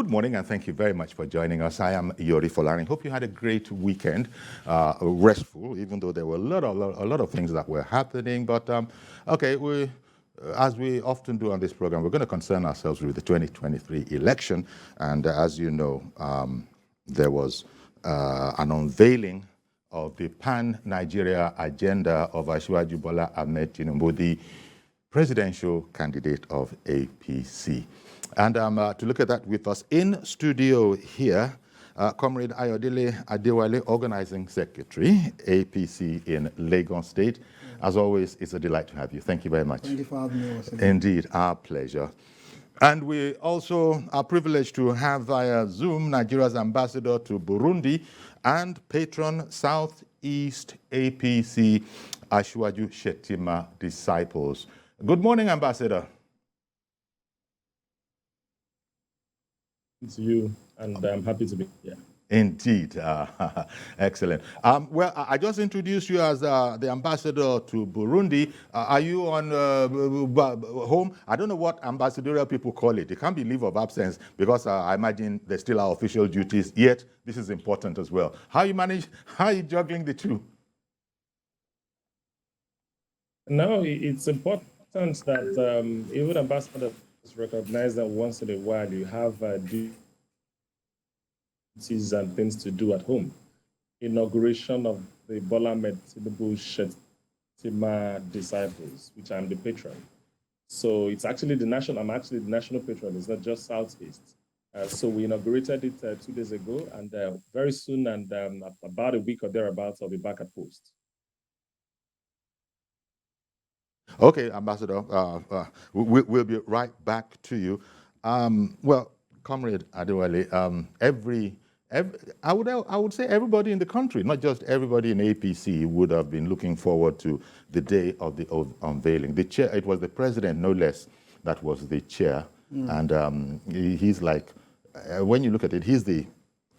Good morning, and thank you very much for joining us. I am Yori Folarin. Hope you had a great weekend, restful, even though there were a lot of things that were happening. But okay, as we often do on this program, we're going to concern ourselves with the 2023 election. And as you know, there was an unveiling of the Pan-Nigeria agenda of Asiwaju Bola Ahmed Tinubu, the presidential candidate of APC. And to look at that with us in studio here, Comrade Ayodele Adewale, Organizing Secretary, APC in Lagos State. As always, it's a delight to have you. Thank you very much. Thank you for having me. Indeed, our pleasure. And we also are privileged to have via Zoom Nigeria's ambassador to Burundi and Patron Southeast APC Asiwaju-Shettima disciples. Good morning, Ambassador. To you, and I'm happy to be here. Indeed. Excellent. Well, I just introduced you as the ambassador to Burundi. Are you on home? I don't know what ambassadorial people call it. It can't be leave of absence because I imagine they still are official duties, yet this is important as well. How are you juggling the two? No, it's important that even ambassadors recognize that once in a while you have duties and things to do at home. Inauguration of the Bola Ahmed Tinubu-Shettima disciples, which I'm the patron. So it's actually I'm actually the national patron. It's not just Southeast. So we inaugurated it 2 days ago, and very soon, and about a week or thereabouts, I'll be back at post. Okay, Ambassador, we'll be right back to you. Well, Comrade Adewale, I would say everybody in the country, not just everybody in APC, would have been looking forward to the day of the unveiling. The chair, it was the president, no less, that was the chair, and he's like, when you look at it, he's the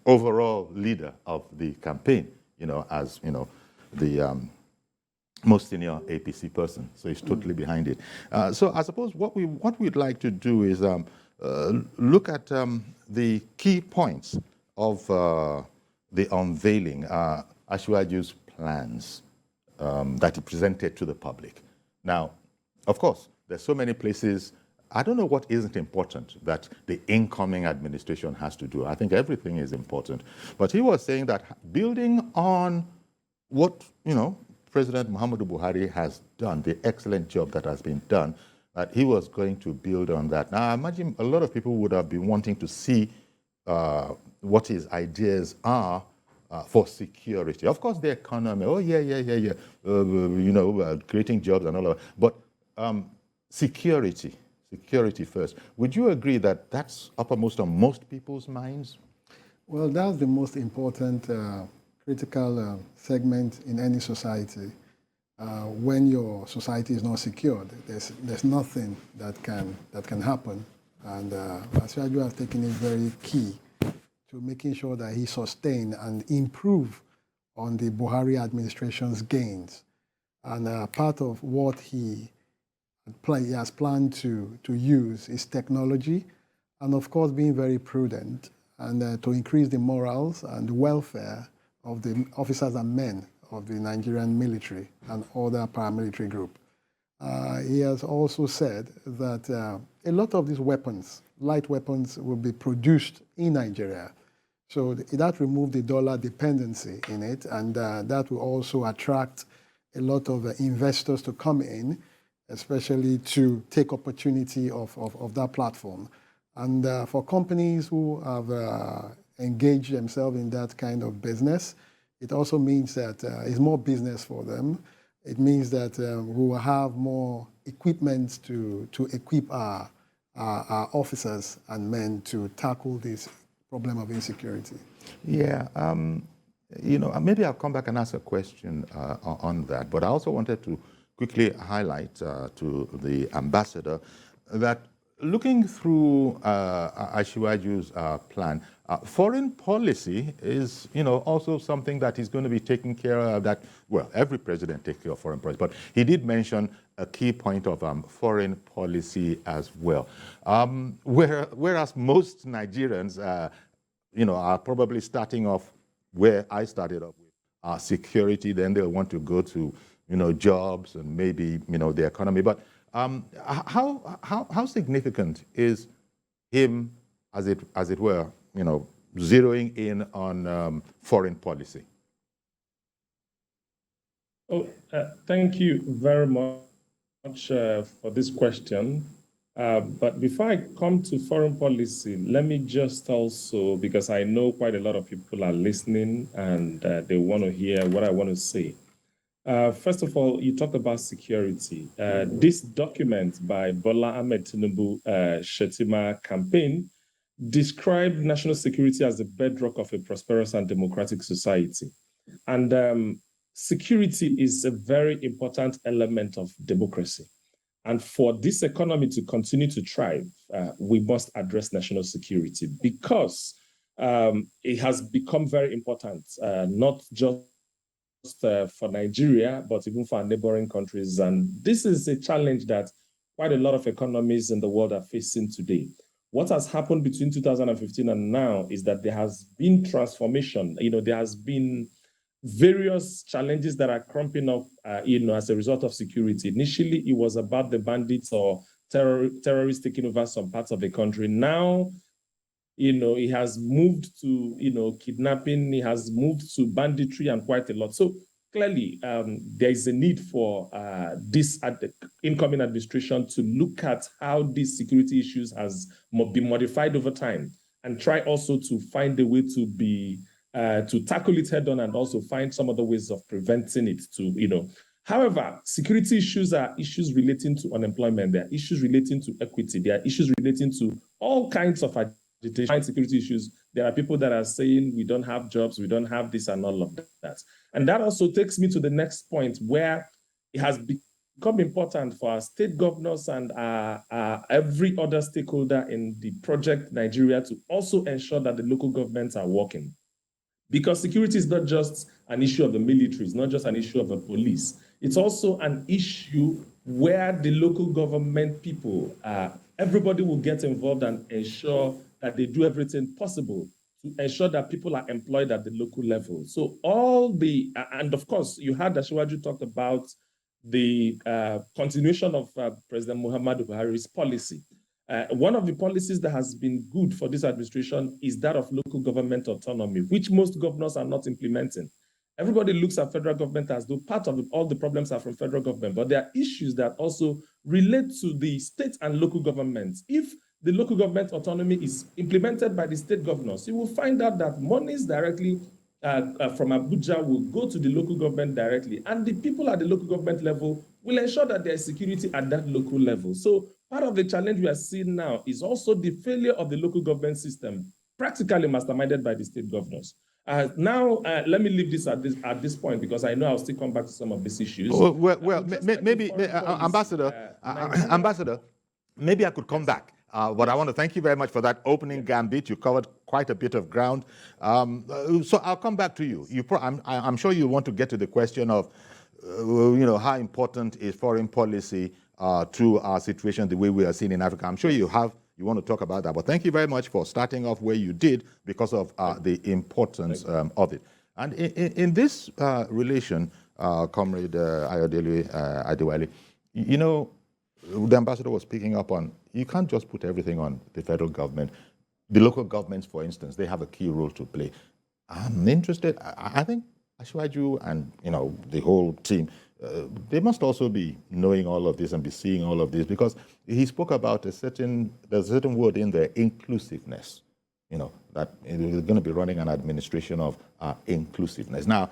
overall leader of the campaign. You know, as you know, the most senior APC person, so he's totally behind it. So I suppose what we'd like to do is look at the key points of the unveiling, Asiwaju's plans that he presented to the public. Now, of course, there's so many places. I don't know what isn't important that the incoming administration has to do. I think everything is important. But he was saying that building on what, you know, President Muhammadu Buhari has done, the excellent job that has been done, that he was going to build on that. Now, I imagine a lot of people would have been wanting to see what his ideas are for security. Of course, the economy, you know, creating jobs and all of that. But security first. Would you agree that that's uppermost on most people's minds? Well, that's the most important critical segment in any society. When your society is not secured, there's nothing that can happen. And Asiwaju has taken it very key to making sure that he sustain and improve on the Buhari administration's gains. And part of what he has planned to use is technology, and of course being very prudent, and to increase the morals and welfare of the officers and men of the Nigerian military and other paramilitary group. He has also said that a lot of these weapons, light weapons, will be produced in Nigeria. So that removed the dollar dependency in it, and that will also attract a lot of investors to come in, especially to take opportunity of that platform. And for companies who have engage themselves in that kind of business, it also means that it's more business for them. It means that we will have more equipment to equip our officers and men to tackle this problem of insecurity. Yeah, you know, maybe I'll come back and ask a question on that, but I also wanted to quickly highlight to the ambassador that looking through Asiwaju's plan, foreign policy is, also something that is going to be taken care of. That, well, every president takes care of foreign policy, but he did mention a key point of foreign policy as well. Whereas most Nigerians, are probably starting off where I started off with security, then they'll want to go to, jobs and maybe, the economy. But how significant is him, as it were, zeroing in on foreign policy? Oh, thank you very much for this question. But before I come to foreign policy, let me just also, because I know quite a lot of people are listening and they want to hear what I want to say. First of all, you talked about security. This document by Bola Ahmed Tinubu Shettima campaign described national security as the bedrock of a prosperous and democratic society. And security is a very important element of democracy. And for this economy to continue to thrive, we must address national security because it has become very important, not just for Nigeria, but even for our neighboring countries. And this is a challenge that quite a lot of economies in the world are facing today. What has happened between 2015 and now is that there has been transformation. There has been various challenges that are cropping up, as a result of security. Initially, it was about the bandits or terrorists taking over some parts of the country. Now, it has moved to, kidnapping, it has moved to banditry and quite a lot. So clearly, there is a need for this incoming administration to look at how these security issues has been modified over time and try also to find a way to tackle it head on and also find some other ways of preventing it to, However, security issues are issues relating to unemployment. There are issues relating to equity. There are issues relating to all kinds of security issues. There are people that are saying we don't have jobs, we don't have this and all of that. And that also takes me to the next point where it has become important for our state governors and every other stakeholder in the project Nigeria to also ensure that the local governments are working. Because security is not just an issue of the military, it's not just an issue of the police. It's also an issue where the local government people, everybody will get involved and ensure that they do everything possible to ensure that people are employed at the local level. So and of course, you heard Asiwaju talk about the continuation of President Muhammadu Buhari's policy. One of the policies that has been good for this administration is that of local government autonomy, which most governors are not implementing. Everybody looks at federal government as though part of all the problems are from federal government, but there are issues that also relate to the state and local governments. If the local government autonomy is implemented by the state governors, you will find out that monies directly from Abuja will go to the local government directly, and the people at the local government level will ensure that there is security at that local level. So part of the challenge we are seeing now is also the failure of the local government system, practically masterminded by the state governors. Now, let me leave this at this point because I know I'll still come back to some of these issues. Maybe Ambassador, maybe I could come back. But I want to thank you very much for that opening gambit. You covered quite a bit of ground. So I'll come back to you. I'm sure you want to get to the question of, how important is foreign policy to our situation the way we are seeing in Africa. I'm sure you want to talk about that. But thank you very much for starting off where you did because of the importance of it. And in this relation, Comrade Ayodele, Adewale, the ambassador was picking up on, you can't just put everything on the federal government. The local governments, for instance, they have a key role to play. I'm interested, I think Asiwaju and the whole team, they must also be knowing all of this and be seeing all of this, because he spoke about there's a certain word in there, inclusiveness, that we're going to be running an administration of inclusiveness. Now,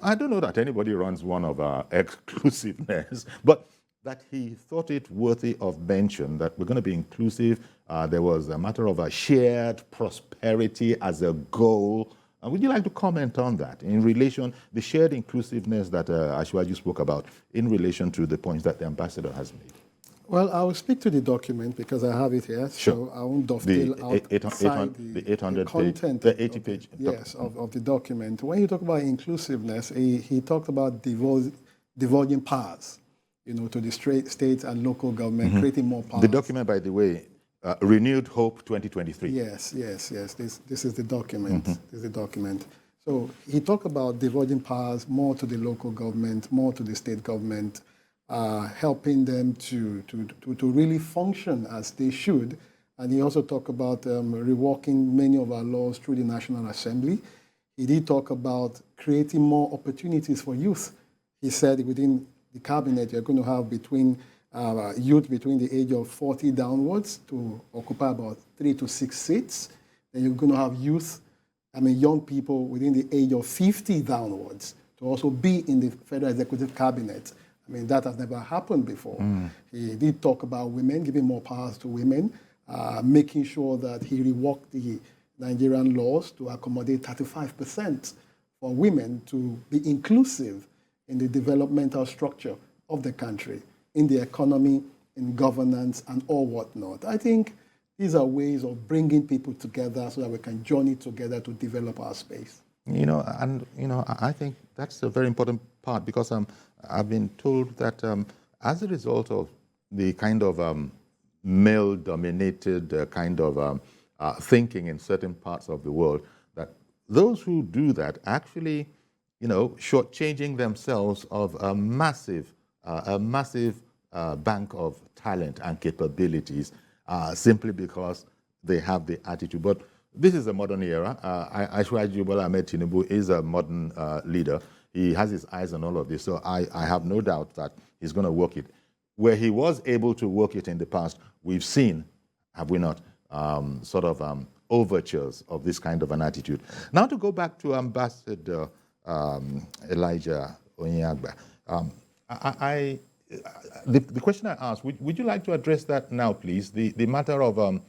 I don't know that anybody runs one of exclusiveness, but that he thought it worthy of mention that we're going to be inclusive. There was a matter of a shared prosperity as a goal. Would you like to comment on that in relation, the shared inclusiveness that Asiwaju spoke about in relation to the points that the ambassador has made? Well, I will speak to the document because I have it here, Sure. so I won't dovetail outside the 800 content, page, the 80 page. Yes, of the document. When you talk about inclusiveness, he talked about divulging powers, to the states and local government, creating more powers. The document, by the way, Renewed Hope 2023. Yes. This is the document. This is the document. So he talked about divulging powers more to the local government, more to the state government, helping them to really function as they should. And he also talked about reworking many of our laws through the National Assembly. He did talk about creating more opportunities for youth. He said within the cabinet, you're going to have youth between the age of 40 downwards to occupy about 3 to 6 seats. Then you're going to have young people within the age of 50 downwards to also be in the Federal Executive Cabinet. That has never happened before. He did talk about women, giving more powers to women, making sure that he reworked the Nigerian laws to accommodate 35% for women to be inclusive in the developmental structure of the country, in the economy, in governance, and all whatnot. I think these are ways of bringing people together so that we can journey together to develop our space. I think that's a very important part because I've been told that as a result of the kind of male-dominated kind of thinking in certain parts of the world, that those who do that actually, shortchanging themselves of a massive bank of talent and capabilities simply because they have the attitude. But this is a modern era. Asiwaju-Ahmed Tinubu is a modern leader. He has his eyes on all of this, so I have no doubt that he's going to work it. Where he was able to work it in the past, we've seen, have we not, overtures of this kind of an attitude. Now to go back to Ambassador Elijah Onyeagba, the question I asked, would you like to address that now, please? The matter of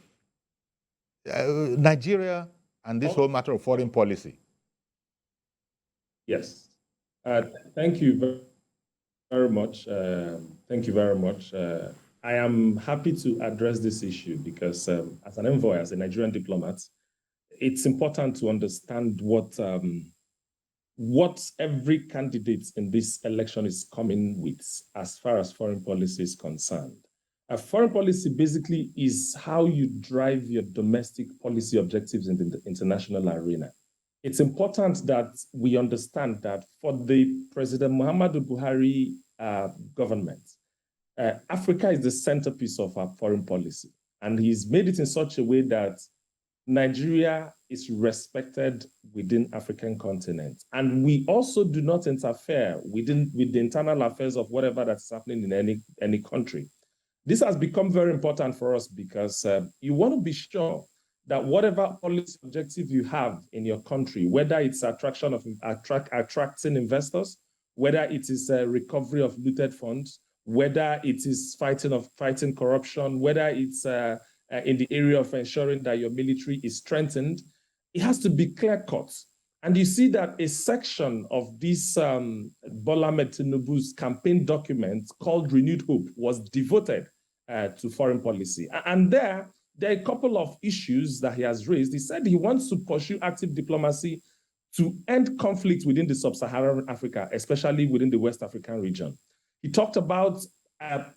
Nigeria and this whole matter of foreign policy. Yes. Thank you very much. Thank you very much. I am happy to address this issue because as an envoy, as a Nigerian diplomat, it's important to understand what every candidate in this election is coming with as far as foreign policy is concerned. Foreign policy basically is how you drive your domestic policy objectives in the international arena. It's important that we understand that for the President Muhammadu Buhari government, Africa is the centerpiece of our foreign policy. And he's made it in such a way that Nigeria is respected within African continent. And we also do not interfere with the internal affairs of whatever that's happening in any country. This has become very important for us because you want to be sure that whatever policy objective you have in your country, whether it's attracting investors, whether it is a recovery of looted funds, whether it is fighting corruption, whether it's in the area of ensuring that your military is strengthened, it has to be clear-cut. And you see that a section of this Bola Ahmed Tinubu's campaign document called Renewed Hope was devoted to foreign policy. And there are a couple of issues that he has raised. He said he wants to pursue active diplomacy to end conflict within the sub-Saharan Africa, especially within the West African region. He talked about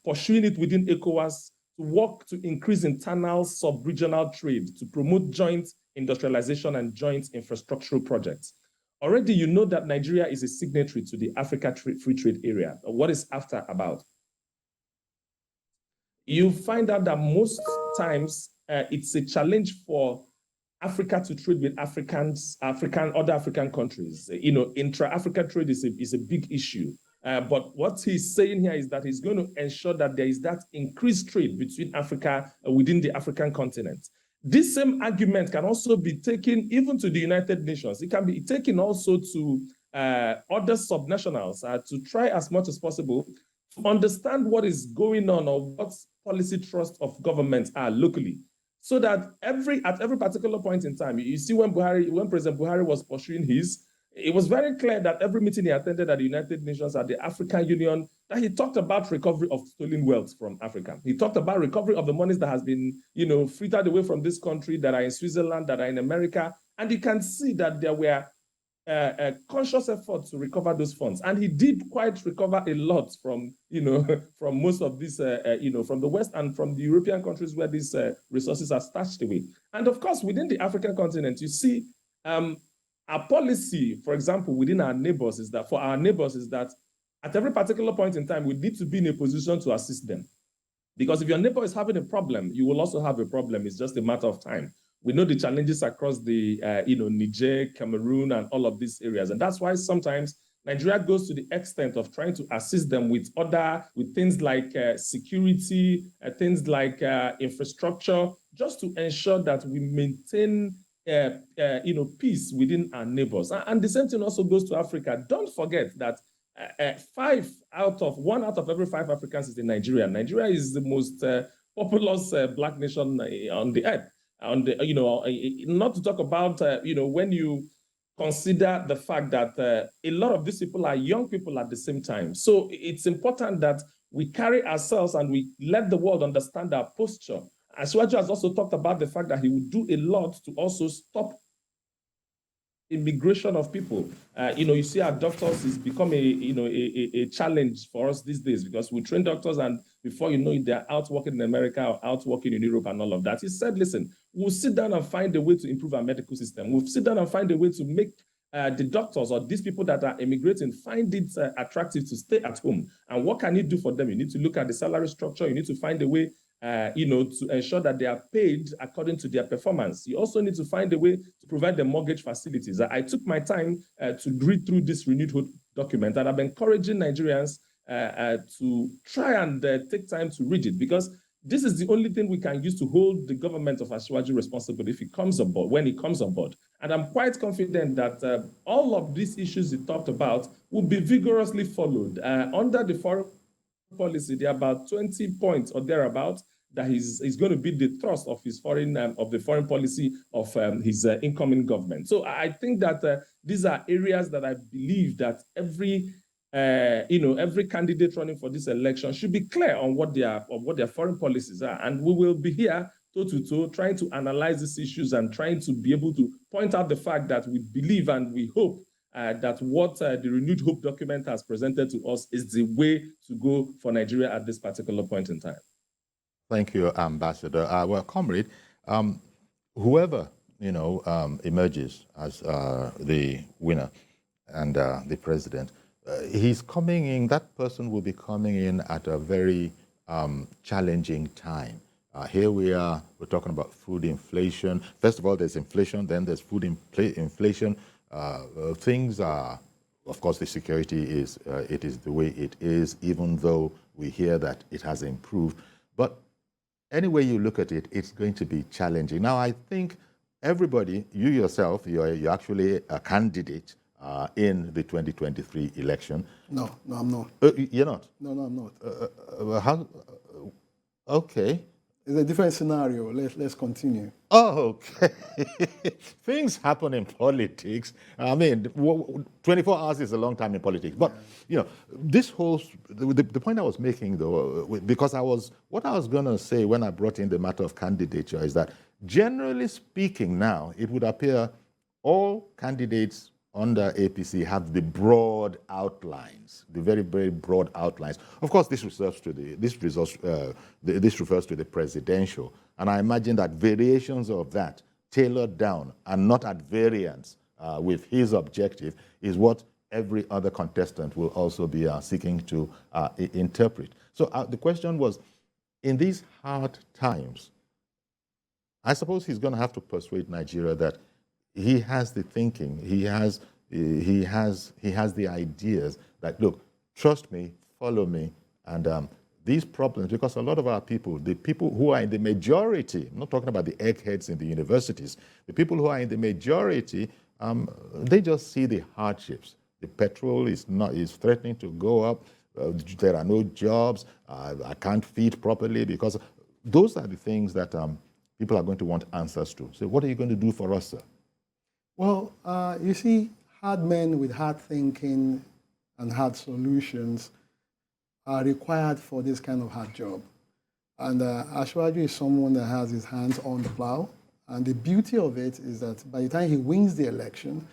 pursuing it within ECOWAS to work to increase internal sub-regional trade, to promote joint industrialization and joint infrastructural projects. Already, you know that Nigeria is a signatory to the Africa Free Trade Area. What is AfTA about? You find out that most times it's a challenge for Africa to trade with other African countries. Intra-African trade is a big issue. But what he's saying here is that he's going to ensure that there is that increased trade between Africa within the African continent. This same argument can also be taken even to the United Nations. It can be taken also to other subnationals to try as much as possible to understand what is going on or what policy trust of governments are locally. So that at every particular point in time, you see when President Buhari was pursuing his, it was very clear that every meeting he attended at the United Nations, at the African Union, that he talked about recovery of stolen wealth from Africa. He talked about recovery of the monies that has been, filtered away from this country, that are in Switzerland, that are in America. And you can see that there were a conscious effort to recover those funds. And he did quite recover a lot from, from most of this, from the West and from the European countries where these resources are stashed away. And of course, within the African continent, you see, our policy, for example, within our neighbors is that, at every particular point in time, we need to be in a position to assist them. Because if your neighbor is having a problem, you will also have a problem. It's just a matter of time. We know the challenges across the, Niger, Cameroon, and all of these areas. And that's why sometimes Nigeria goes to the extent of trying to assist them with things like security, things like infrastructure, just to ensure that we maintain peace within our neighbors. And the same thing also goes to Africa. Don't forget that 1 out of every 5 Africans is in Nigeria. Nigeria is the most populous black nation on the earth. Not to talk about, when you consider the fact that a lot of these people are young people at the same time. So it's important that we carry ourselves and we let the world understand our posture. Asiwaju has also talked about the fact that he would do a lot to also stop immigration of people. You see our doctors is become a challenge for us these days, because we train doctors and before you know it, they're out working in America or out working in Europe and all of that. He said, listen, we'll sit down and find a way to improve our medical system. We'll sit down and find a way to make the doctors or these people that are immigrating find it attractive to stay at home. And what can you do for them? You need to look at the salary structure. You need to find a way to ensure that they are paid according to their performance. You also need to find a way to provide the mortgage facilities. I took my time to read through this renewed hope document, and I'm encouraging Nigerians to try and take time to read it, because this is the only thing we can use to hold the government of Asiwaju responsible if it comes on board, when it comes on board. And I'm quite confident that all of these issues he talked about will be vigorously followed. Under the foreign policy, there are about 20 points or thereabouts that is going to be the thrust of his the foreign policy of his incoming government. So I think that these are areas that I believe that every candidate running for this election should be clear on what their foreign policies are, and we will be here toe-to-toe trying to analyze these issues and trying to be able to point out the fact that we believe and we hope that what the renewed hope document has presented to us is the way to go for Nigeria at this particular point in time. Thank you, Ambassador. Well, comrade, whoever emerges as the winner and the president, he's coming in. That person will be coming in at a very challenging time. Here we are. We're talking about food inflation. First of all, there's inflation. Then there's food inflation. Things are, of course, the security is it is the way it is, even though we hear that it has improved. But any way you look at it, it's going to be challenging. Now, I think everybody, you yourself, you're actually a candidate in the 2023 election. No, I'm not. You're not? No, I'm not. How? Okay. It's a different scenario. Let's continue. Oh, okay. Things happen in politics. I mean, 24 hours is a long time in politics. But, this whole, the point I was making, though, because what I was going to say when I brought in the matter of candidature is that, generally speaking now, it would appear all candidates under APC have the broad outlines, the very, very broad outlines. Of course, this refers to the presidential, and I imagine that variations of that, tailored down and not at variance with his objective, is what every other contestant will also be seeking to interpret. So the question was, in these hard times, I suppose he's going to have to persuade Nigeria that he has the thinking, he has the ideas that, look, trust me, follow me, and these problems, because a lot of our people, the people who are in the majority, I'm not talking about the eggheads in the universities, the people who are in the majority, they just see the hardships. The petrol is threatening to go up. There are no jobs. I can't feed properly, because those are the things that people are going to want answers to. So what are you going to do for us, sir? Well, you see, hard men with hard thinking and hard solutions are required for this kind of hard job. And Asiwaju is someone that has his hands on the plow. And the beauty of it is that by the time he wins the election,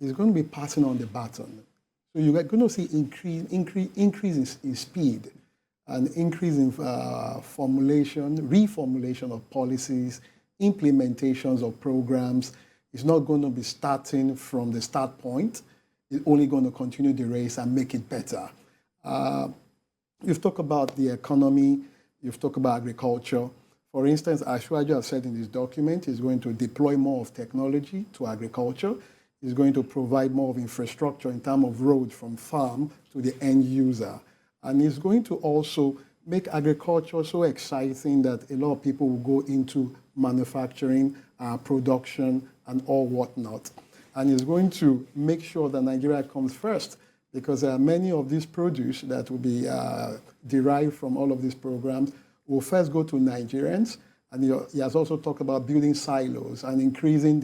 he's going to be passing on the baton. So you're going to see increase in speed, an increase in reformulation of policies, implementations of programs. It's not going to be starting from the start point. It's only going to continue the race and make it better. You've talked about the economy. You've talked about agriculture. For instance, Asiwaju has said in this document he's going to deploy more of technology to agriculture. He's going to provide more of infrastructure in terms of road from farm to the end user. And he's going to also make agriculture so exciting that a lot of people will go into manufacturing, production, and all whatnot. And he's going to make sure that Nigeria comes first, because many of these produce that will be derived from all of these programs will first go to Nigerians. And he has also talked about building silos and increasing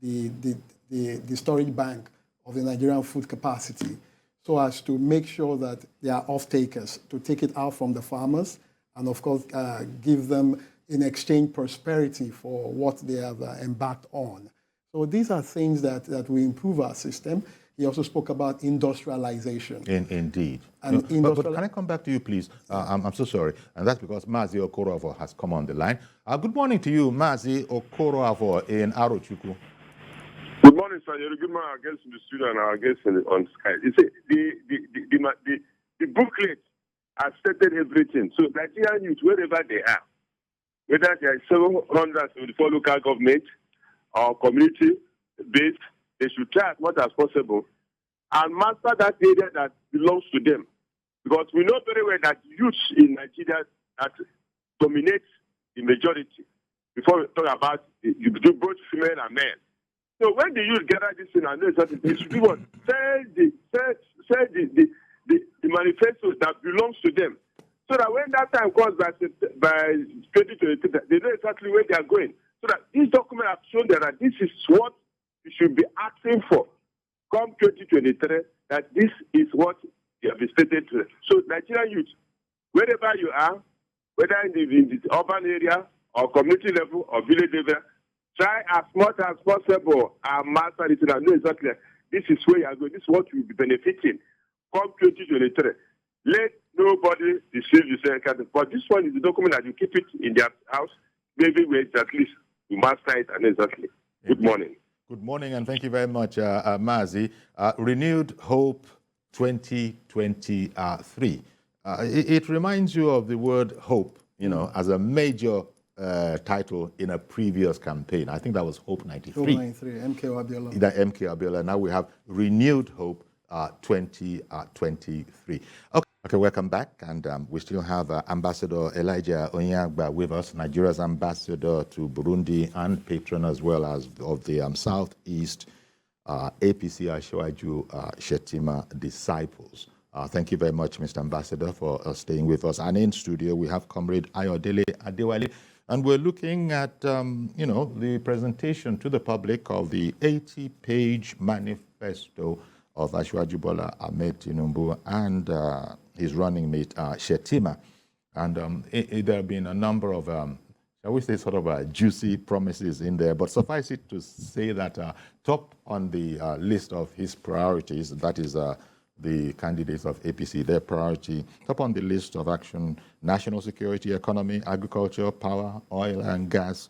the storage bank of the Nigerian food capacity, so as to make sure that they are off-takers, to take it out from the farmers, and of course give them in exchange prosperity for what they have embarked on. So these are things that will improve our system. He also spoke about industrialization. Indeed. And but can I come back to you, please? I'm so sorry. And that's because Mazi OKOROAFOR has come on the line. Good morning to you, Mazi OKOROAFOR in AROCHUKWU. Good morning, sir. You're a good man, our guests in the studio and our guests on Sky. You see, the booklet has stated everything. So Nigerian youth, wherever they are, whether they are 774 local government or community-based, they should try as much as possible and master that area that belongs to them. Because we know very well that youth in Nigeria that dominates the majority. Before we talk about you do both female and male. So when the youth gather this thing and know something, they should do what? Sell the manifesto that belongs to them. So that when that time comes by 2023, they know exactly where they are going. So that this document has shown them that this is what you should be asking for come 2023, that this is what you have been stated to. So Nigerian youth, wherever you are, whether in the urban area or community level or village level, try as much as possible and master it and know exactly this is where you are going, this is what you will be benefiting come 2023. Let nobody deceive you, but this one is the document that you keep it in their house, maybe wait at least you master it and exactly. Good morning. Good morning, and thank you very much, Mazi. Renewed Hope 2023. It reminds you of the word hope, as a major title in a previous campaign. I think that was Hope 93. Hope 93, MK Abiola. That MK Abiola. Now we have Renewed Hope 2023. Okay, welcome back. And we still have Ambassador Elijah Onyeagba with us, Nigeria's ambassador to Burundi and patron as well as of the Southeast APC Asiwaju-Shettima disciples. Thank you very much, Mr. Ambassador, for staying with us. And in studio, we have Comrade Ayodele Adewale. And we're looking at, the presentation to the public of the 80-page manifesto of Asiwaju Bola Ahmed Tinubu and his running mate, Shettima. And there have been a number of, shall we say, sort of juicy promises in there. But suffice it to say that top on the list of his priorities, that is the candidates of APC, their priority, top on the list of action, national security, economy, agriculture, power, oil and gas,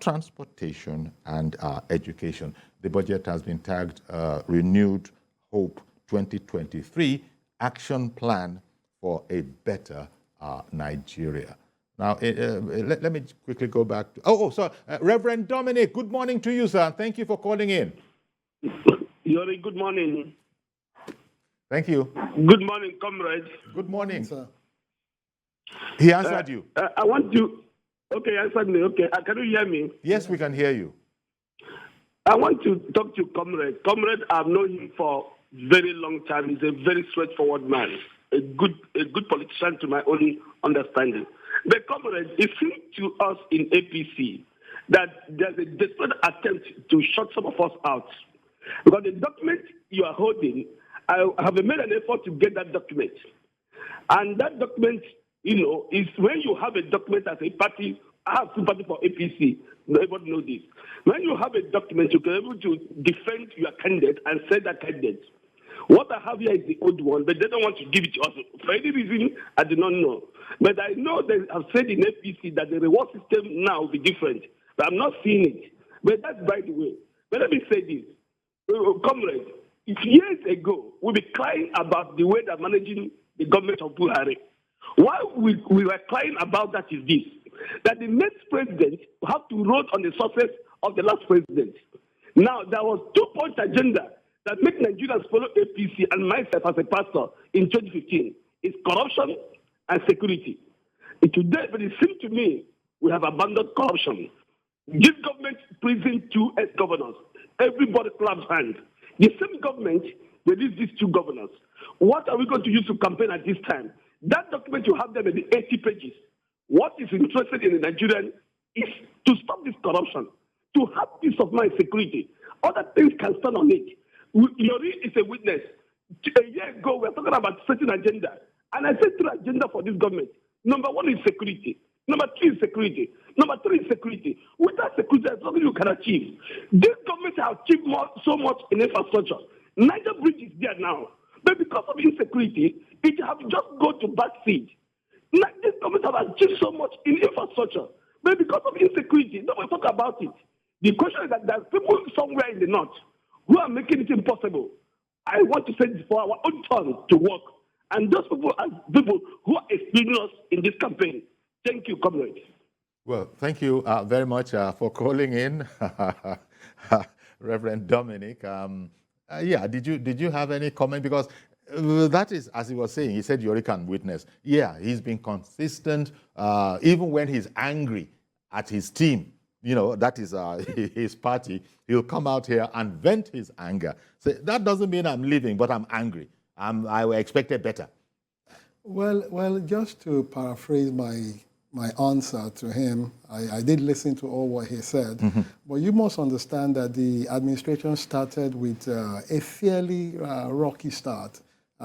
transportation, and education. The budget has been tagged Renewed Hope 2023, Action Plan for a Better Nigeria. Now, let me quickly go back to, sorry, Reverend Dominic, good morning to you, sir. Thank you for calling in. Yori, good morning. Thank you. Good morning, comrades. Good morning. Sir. He answered you. I want to, okay, answered me. Okay, can you hear me? Yes, we can hear you. I want to talk to Comrade. Comrade, I've known him for very long time. He's a very straightforward man, a good politician to my own understanding. But Comrade, it seems to us in APC that there's a desperate attempt to shut some of us out. Because the document you are holding, I have made an effort to get that document. And that document, is when you have a document as a party. I have sympathy for APC. Everybody knows this. When you have a document, you can be able to defend your candidate and say that candidate. What I have here is the old one, but they don't want to give it to us. For any reason, I do not know. But I know they have said in APC that the reward system now will be different. But I'm not seeing it. But that's by the way. But let me say this. Comrades, if years ago we be crying about the way they're managing the government of Burundi, why we were crying about that is this, that the next president have to roll on the success of the last president. Now, there was 2-point agenda that make Nigerians follow APC and myself as a pastor in 2015. It's corruption and security. And today, but it seems to me, we have abandoned corruption. Give government prison to ex-governors. Everybody claps hands. The same government released these 2 governors. What are we going to use to campaign at this time? That document, you have them in the 80 pages. What is interested in the Nigerian is to stop this corruption, to have peace of mind, security. Other things can stand on it. Yori is a witness. A year ago, we were talking about certain agenda. And I said 3 agenda for this government. Number 1 is security. Number 2 is security. Number 3 is security. Without security, there's nothing you can achieve. This government has achieved so much in infrastructure. Niger Bridge is there now. But because of insecurity, it have just gone to backseat. This government have achieved so much in infrastructure. But because of insecurity, nobody talk about it. The question is that there's people somewhere in the north who are making it impossible. I want to say this for our own turn to work. And those people are people who are experienced in this campaign. Thank you, comrades. Well, thank you very much for calling in, Reverend Dominic. Yeah, did you have any comment? Because that is, as he was saying, he said Yori can witness. Yeah, he's been consistent, even when he's angry at his team. That is his party. He'll come out here and vent his anger. So that doesn't mean I'm leaving, but I'm angry. I expected better. Well, just to paraphrase my answer to him, I did listen to all what he said, but you must understand that the administration started with a fairly rocky start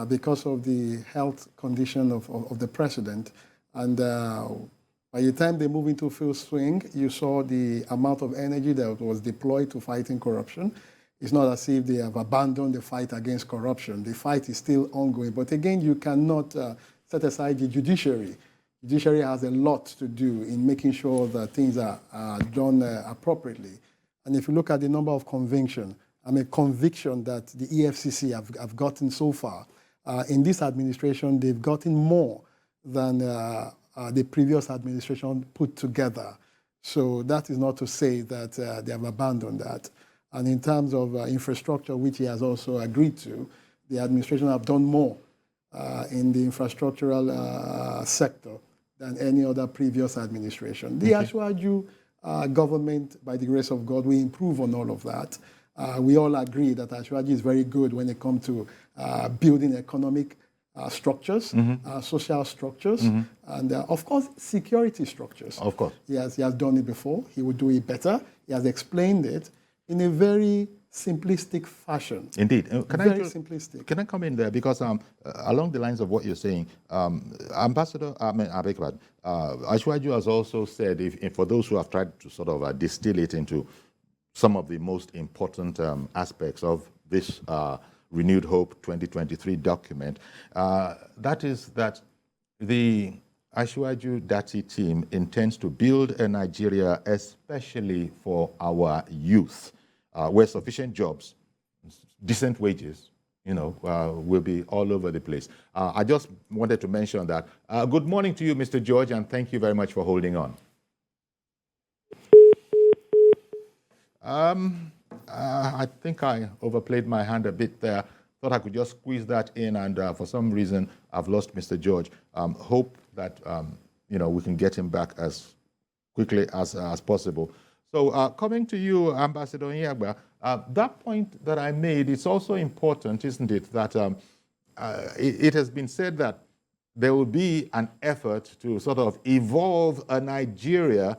because of the health condition of the president. And by the time they moved into full swing, you saw the amount of energy that was deployed to fighting corruption. It's not as if they have abandoned the fight against corruption. The fight is still ongoing. But again, you cannot set aside the judiciary. The judiciary has a lot to do in making sure that things are done appropriately. And if you look at the number of conviction that the EFCC have gotten so far, in this administration, they've gotten more than the previous administration put together. So that is not to say that they have abandoned that. And in terms of infrastructure, which he has also agreed to, the administration have done more in the infrastructural sector than any other previous administration. The Asiwaju government, by the grace of God, we improve on all of that. We all agree that Asiwaju is very good when it comes to building economic structures, social structures, and of course, security structures. Of course. He has done it before. He would do it better. He has explained it in a very simplistic fashion. Indeed. Simplistic. Can I come in there? Because along the lines of what you're saying, Ambassador Asiwaju has also said, for those who have tried to sort of distill it into some of the most important aspects of this Renewed Hope 2023 document, that is that the Asiwaju-Dati team intends to build a Nigeria especially for our youth, where sufficient jobs, decent wages, will be all over the place. I just wanted to mention that. Good morning to you, Mr. George, and thank you very much for holding on. I think I overplayed my hand a bit there. Thought I could just squeeze that in, and for some reason, I've lost Mr. George. Hope that we can get him back as quickly as possible. So coming to you, Ambassador Onyeagba, that point that I made, it's also important, isn't it, that it has been said that there will be an effort to sort of evolve a Nigeria,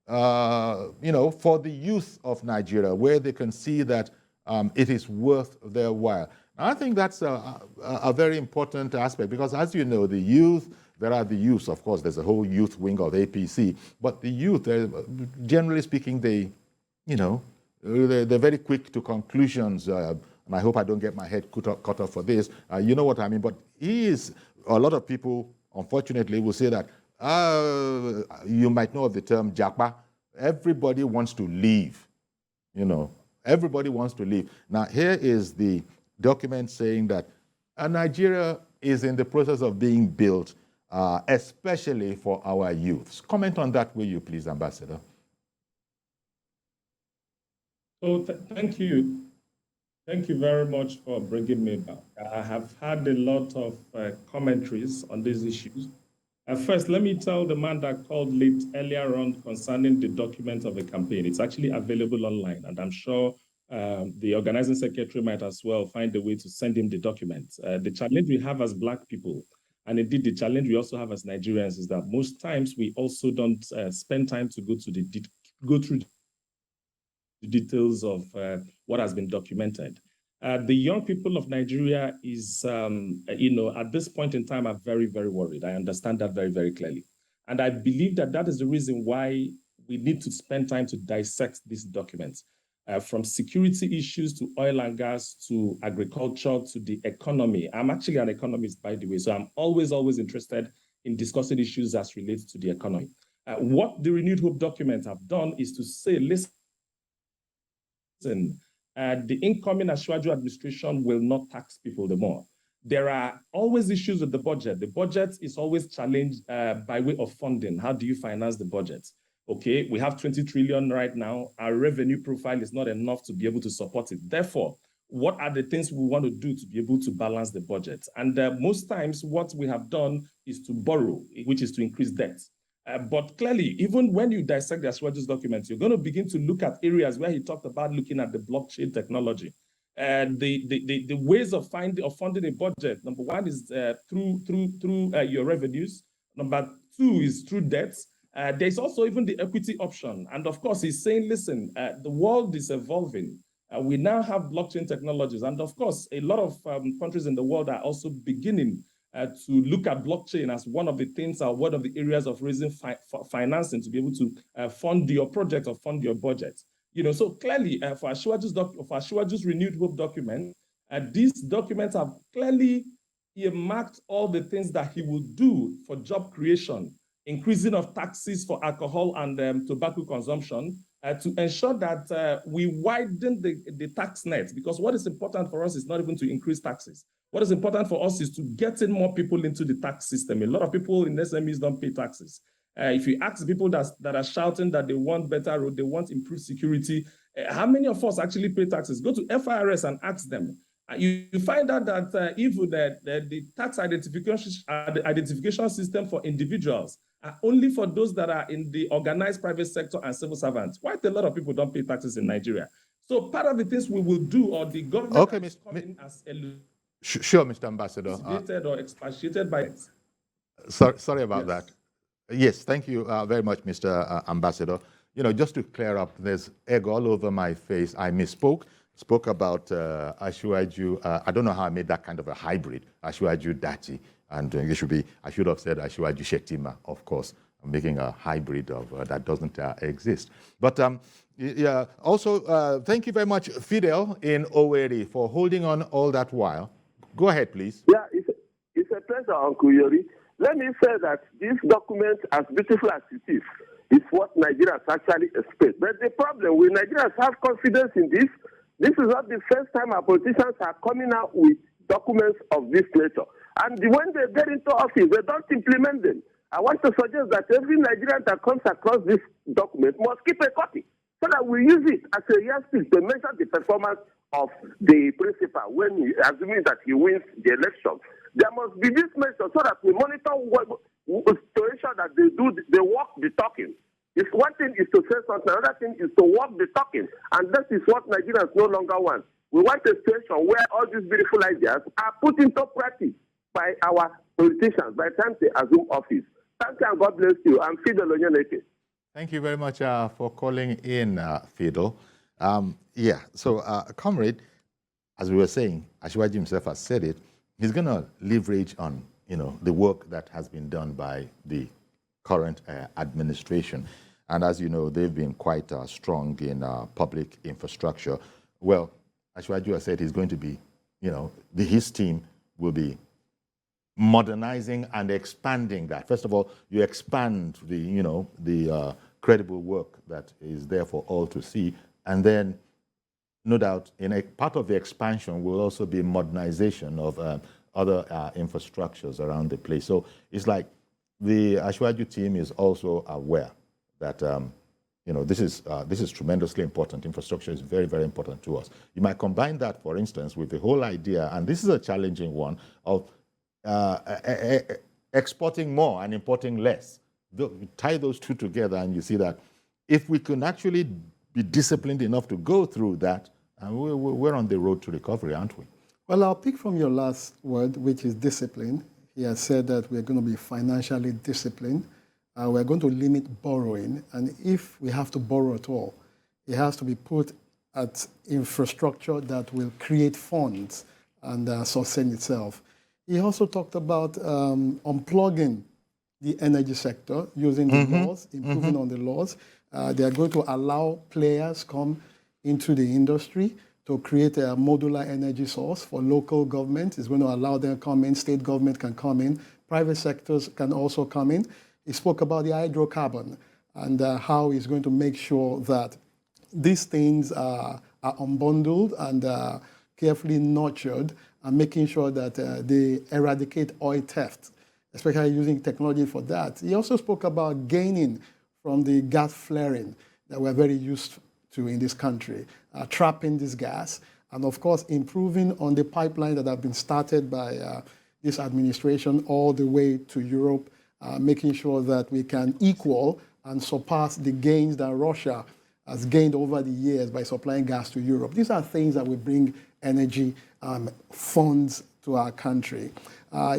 for the youth of Nigeria, where they can see that it is worth their while. I think that's a very important aspect because, as you know, the youth, there are the youths, of course, there's a whole youth wing of APC, but the youth, generally speaking, they're very quick to conclusions, and I hope I don't get my head cut off for this. You know what I mean? But a lot of people, unfortunately, will say that, you might know of the term Japa. Everybody wants to leave, Everybody wants to leave. Now, here is the document saying that Nigeria is in the process of being built, especially for our youths. Comment on that, will you please, Ambassador? So thank you. Thank you very much for bringing me back. I have had a lot of commentaries on these issues. First, let me tell the man that called late earlier on concerning the document of the campaign. It's actually available online, and I'm sure the organizing secretary might as well find a way to send him the document. The challenge we have as Black people, and indeed the challenge we also have as Nigerians, is that most times we also don't spend time to go through the details of what has been documented. The young people of Nigeria is, at this point in time, are very, very worried. I understand that very, very clearly. And I believe that that is the reason why we need to spend time to dissect these documents, from security issues to oil and gas to agriculture to the economy. I'm actually an economist, by the way, so I'm always interested in discussing issues as relates to the economy. What the Renewed Hope document have done is to say, listen, the incoming Asiwaju administration will not tax people the more. There are always issues with the budget. The budget is always challenged by way of funding. How do you finance the budget? Okay, we have 20 trillion right now. Our revenue profile is not enough to be able to support it. Therefore, what are the things we want to do to be able to balance the budget? And most times what we have done is to borrow, which is to increase debt. But clearly, even when you dissect the Asiwaju's documents, you're going to begin to look at areas where he talked about looking at the blockchain technology. The ways of funding a budget, number one is through your revenues. Number two is through debts. There's also even the equity option. And of course, he's saying, listen, the world is evolving. We now have blockchain technologies. And of course, a lot of countries in the world are also beginning to look at blockchain as one of the things or one of the areas of raising financing to be able to fund your project or fund your budget. So clearly for Asiwaju's Renewed Hope document, these documents have clearly earmarked all the things that he will do for job creation, increasing of taxes for alcohol and tobacco consumption, to ensure that we widen the tax net, because what is important for us is not even to increase taxes. What is important for us is to get in more people into the tax system. A lot of people in SMEs don't pay taxes. If you ask people that are shouting that they want better road, they want improved security, how many of us actually pay taxes? Go to FIRS and ask them. You find out that even the tax identification system for individuals are only for those that are in the organized private sector and civil servants. Quite a lot of people don't pay taxes in Nigeria. So part of the things we will do, or the government is coming as sure, Mr. Ambassador. Or expatiated by it. Sorry about that. Yes, thank you very much, Mr. Ambassador. Just to clear up, there's egg all over my face. I misspoke. Spoke about Asiwaju. I don't know how I made that kind of a hybrid, Asiwaju-Dati. And I should have said Asiwaju-Shettima, of course. I'm making a hybrid of that doesn't exist. But yeah, also, thank you very much, Fidel in OWERRI, for holding on all that while. Go ahead, please. Yeah, it's a pleasure, Uncle Yori. Let me say that this document, as beautiful as it is what Nigerians actually expect. But the problem, will Nigerians have confidence in this? This is not the first time our politicians are coming out with documents of this nature. And when they get into office, they don't implement them. I want to suggest that every Nigerian that comes across this document must keep a copy so that we use it as a yardstick to measure the performance of the principal when assuming that he wins the election. There must be this measure so that we monitor to ensure that they walk the talking. It's one thing is to say something, another thing is to walk the talking. And that is what Nigerians no longer want. We want a situation where all these beautiful ideas are put into practice by our politicians by the time they assume office. Thank you and God bless you. I'm Fidel Onyeneke. Thank you very much for calling in, Fidel. Yeah. So, comrade, as we were saying, Asiwaju himself has said it. He's going to leverage on, the work that has been done by the current administration. And as you know, they've been quite strong in public infrastructure. Well, Asiwaju has said he's going to be, his team will be modernizing and expanding that. First of all, you expand the credible work that is there for all to see, and then, no doubt, in a part of the expansion will also be modernization of other infrastructures around the place. So it's like the Asiwaju team is also aware that this is tremendously important. Infrastructure is very, very important to us. You might combine that, for instance, with the whole idea, and this is a challenging one, of exporting more and importing less. Tie those two together, and you see that if we can actually be disciplined enough to go through that, and we're on the road to recovery, aren't we? Well, I'll pick from your last word, which is discipline. He has said that we're going to be financially disciplined. We're going to limit borrowing, and if we have to borrow at all, it has to be put at infrastructure that will create funds and sustain itself. He also talked about unplugging the energy sector using the laws, improving on the laws. They are going to allow players come into the industry to create a modular energy source for local government. It's going to allow them to come in, state government can come in, private sectors can also come in. He spoke about the hydrocarbon and how he's going to make sure that these things are unbundled and carefully nurtured, and making sure that they eradicate oil theft, especially using technology for that. He also spoke about gaining from the gas flaring that we're very used to in this country, trapping this gas, and of course improving on the pipeline that have been started by this administration all the way to Europe, making sure that we can equal and surpass the gains that Russia has gained over the years by supplying gas to Europe. These are things that will bring energy funds to our country.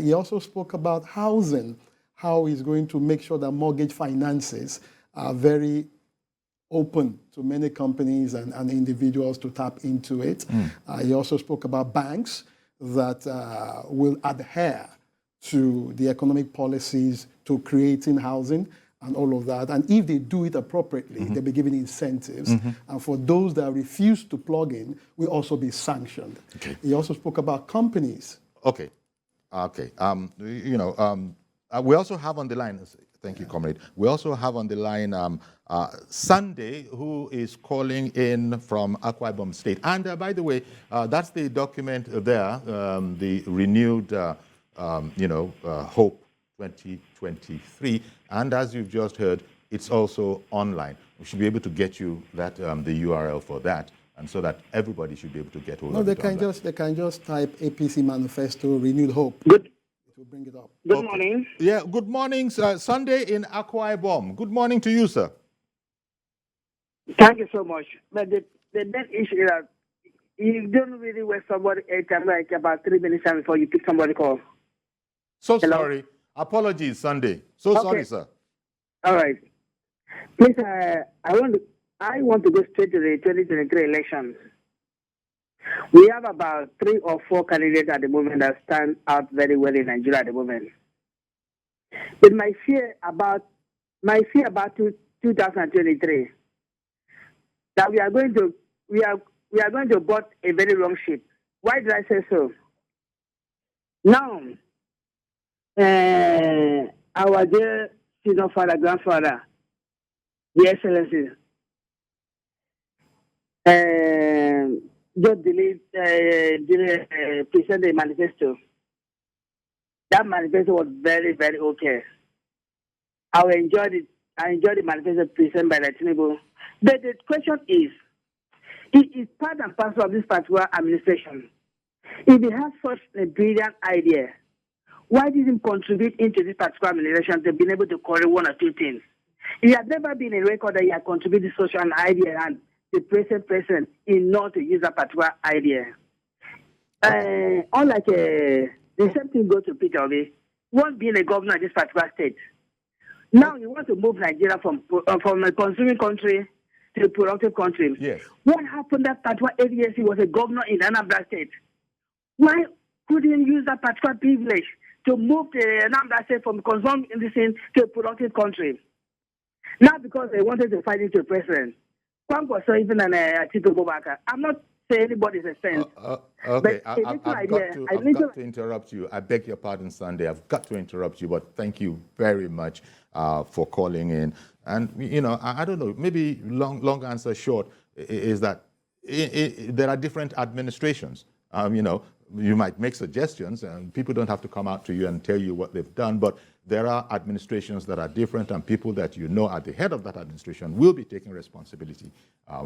He also spoke about housing, how he's going to make sure that mortgage finances are very open to many companies and individuals to tap into it. He also spoke about banks that will adhere to the economic policies, to creating housing and all of that. And if they do it appropriately, they'll be given incentives. And for those that refuse to plug in, will also be sanctioned. Okay. He also spoke about companies. Okay. We also have on the line, thank you, comrade. We also have on the line Sunday, who is calling in from IBOM State. And by the way, that's the document there, the renewed, Hope 2023. And as you've just heard, it's also online. We should be able to get you that the URL for that, and so that everybody should be able to get hold of it. No, they can just type APC Manifesto Renewed Hope. Good. It will bring it up. Good morning. Yeah, good morning, Sunday in IBOM. Good morning to you, sir. Thank you so much. But the next issue is that you don't really waste somebody like about 3 minutes before you pick somebody call. So Hello? sorry. Apologies, Sunday. So sorry, sir. All right. Please, I want to go straight to the 2023 elections. We have about 3 or 4 candidates at the moment that stand out very well in Nigeria at the moment. But my fear about 2023 that we are going to board a very wrong ship. Why did I say so? Now, our dear senior father, grandfather, the Excellency, just present the manifesto. That manifesto was very, very okay. I enjoyed it. I enjoyed the manifesto presented by Tinubu. But the question is, it is part and parcel of this particular administration. If he has such a brilliant idea, why didn't he contribute into this particular administration to be able to correct 1 or 2 things? It has never been a record that he has contributed such an idea and the present president in not to use that particular idea. Unlike the same thing goes to Peter Obi, once being a governor of this particular state. Now you want to move Nigeria from a consuming country to a productive country. Yes. What happened that particular agency was a governor in Anambra State? Why couldn't he use that particular privilege to move the Anambra State from consumed industry to a productive country? Now because they wanted to fight into the president. Even an I'm not saying anybody's a friend. Okay, I've got to interrupt you. I beg your pardon, Sunday. I've got to interrupt you, but thank you very much for calling in. And, you know, I don't know, maybe long answer short is that there are different administrations. You know, you might make suggestions and people don't have to come out to you and tell you what they've done, but there are administrations that are different and people that you know at the head of that administration will be taking responsibility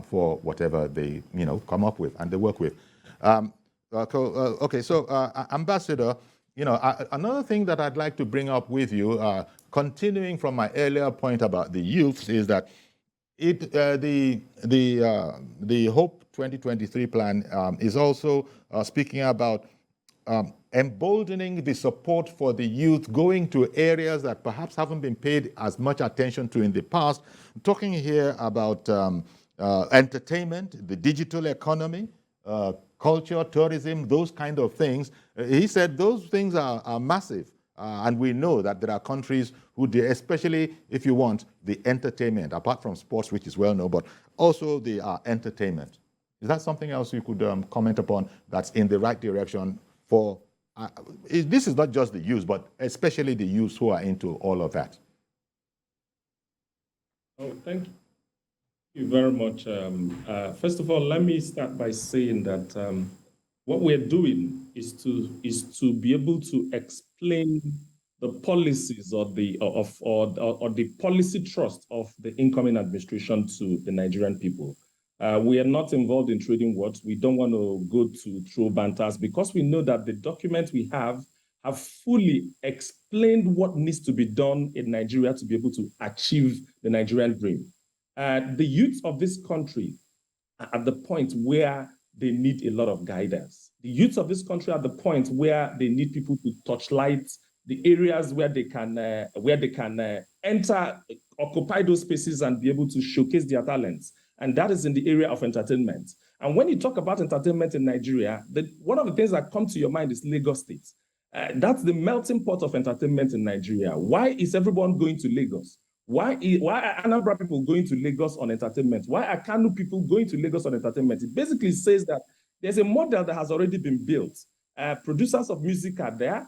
for whatever they, you know, come up with and they work with. Okay, so Ambassador, you know, another thing that I'd like to bring up with you, continuing from my earlier point about the youths, is that the Hope 2023 plan is also speaking about emboldening the support for the youth, going to areas that perhaps haven't been paid as much attention to in the past. I'm talking here about entertainment, the digital economy, culture, tourism, those kind of things. He said those things are massive. And we know that there are countries who do, especially if you want the entertainment, apart from sports, which is well known, but also the entertainment. Is that something else you could comment upon that's in the right direction for, this is not just the youth, but especially the youth who are into all of that? Oh, thank you very much. First of all, let me start by saying that what we're doing is to be able to explain the policies or the policy trust of the incoming administration to the Nigerian people. We are not involved in trading words. We don't want to go to throw banters because we know that the documents we have fully explained what needs to be done in Nigeria to be able to achieve the Nigerian dream. The youth of this country are at the point where they need a lot of guidance. The youth of this country are at the point where they need people to touchlight the areas where they can enter, occupy those spaces and be able to showcase their talents. And that is in the area of entertainment. And when you talk about entertainment in Nigeria, one of the things that come to your mind is Lagos State. That's the melting pot of entertainment in Nigeria. Why is everyone going to Lagos? Why are Anambra people going to Lagos on entertainment? Why are Kanu people going to Lagos on entertainment? It basically says that there's a model that has already been built. Producers of music are there.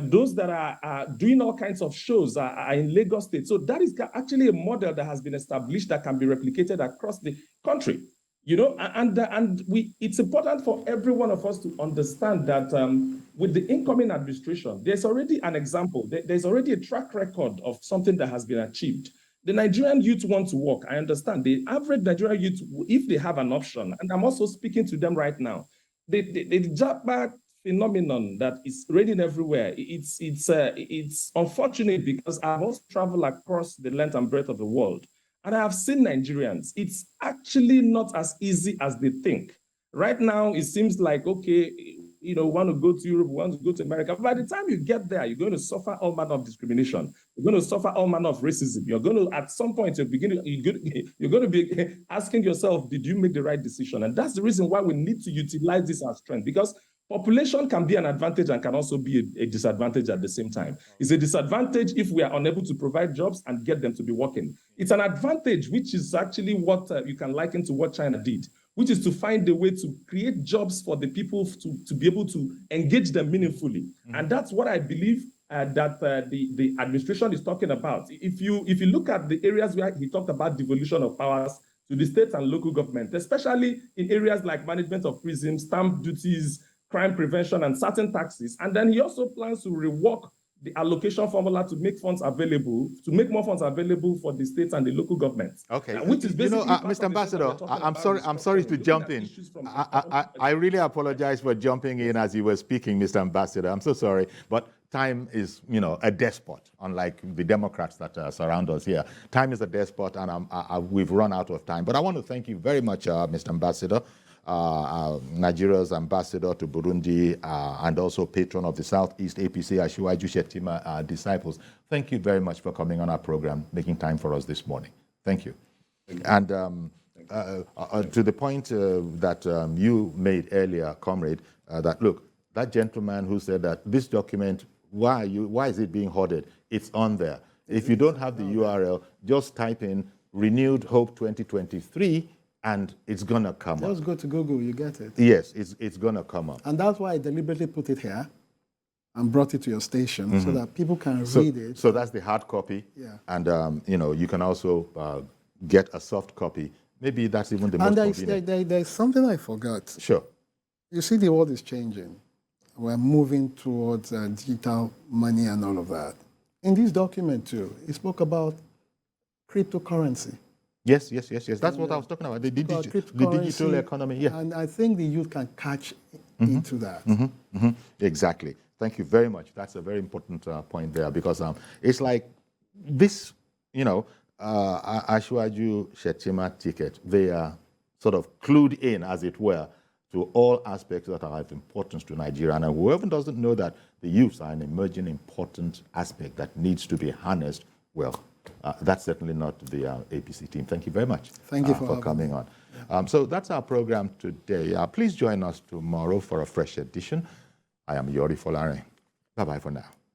Those that are doing all kinds of shows are in Lagos State. So that is actually a model that has been established that can be replicated across the country. You know, it's important for every one of us to understand that with the incoming administration, there's already an example. There's already a track record of something that has been achieved. The Nigerian youth want to work. I understand. The average Nigerian youth, if they have an option, and I'm also speaking to them right now, the job phenomenon that is raging everywhere. It's unfortunate because I've also traveled across the length and breadth of the world, and I have seen Nigerians. It's actually not as easy as they think. Right now, it seems like, okay, you know, want to go to Europe, want to go to America. But by the time you get there, you're going to suffer all manner of discrimination. You're going to suffer all manner of racism. You're going to, at some point, you're going to be asking yourself, did you make the right decision? And that's the reason why we need to utilize this as strength, because population can be an advantage and can also be a disadvantage at the same time. It's a disadvantage if we are unable to provide jobs and get them to be working. It's an advantage, which is actually what you can liken to what China did, which is to find a way to create jobs for the people to be able to engage them meaningfully. Mm-hmm. And that's what I believe that the administration is talking about. If you look at the areas where he talked about devolution of powers to the states and local government, especially in areas like management of prisons, stamp duties, crime prevention, and certain taxes. And then he also plans to rework the allocation formula to make funds available, to make more funds available for the states and the local governments. Okay, which is basically, Mr. Ambassador, I'm sorry to jump in. I really apologize for jumping in as you were speaking, Mr. Ambassador. I'm so sorry, but time is, you know, a despot, unlike the Democrats that surround us here. Time is a despot, and we've run out of time. But I want to thank you very much, Mr. Ambassador. Nigeria's ambassador to Burundi, and also patron of the Southeast APC Asiwaju-Shettima disciples. Thank you very much for coming on our program, making time for us this morning. Thank you. And to the point that you made earlier, comrade, that look, that gentleman who said that this document, why is it being hoarded? It's on there. If you don't have the URL, just type in Renewed Hope 2023 and it's going to come up. Just go to Google, you get it. Yes, it's going to come up. And that's why I deliberately put it here and brought it to your station so that people can read it. So that's the hard copy. Yeah. And, you can also get a soft copy. Maybe that's even the most convenient. There's something I forgot. Sure. You see, the world is changing. We're moving towards digital money and all of that. In this document, too, it spoke about cryptocurrency. Yes. That's what I was talking about, the digital economy. Yeah. And I think the youth can catch into that. Exactly. Thank you very much. That's a very important point there, because it's like this, Asiwaju-Shettima ticket, they are sort of clued in, as it were, to all aspects that are of importance to Nigeria. And whoever doesn't know that the youths are an emerging important aspect that needs to be harnessed, well, that's certainly not the APC team. Thank you very much. Thank you for coming on. So that's our program today. Please join us tomorrow for a fresh edition. I am Yori Folare. Bye-bye for now.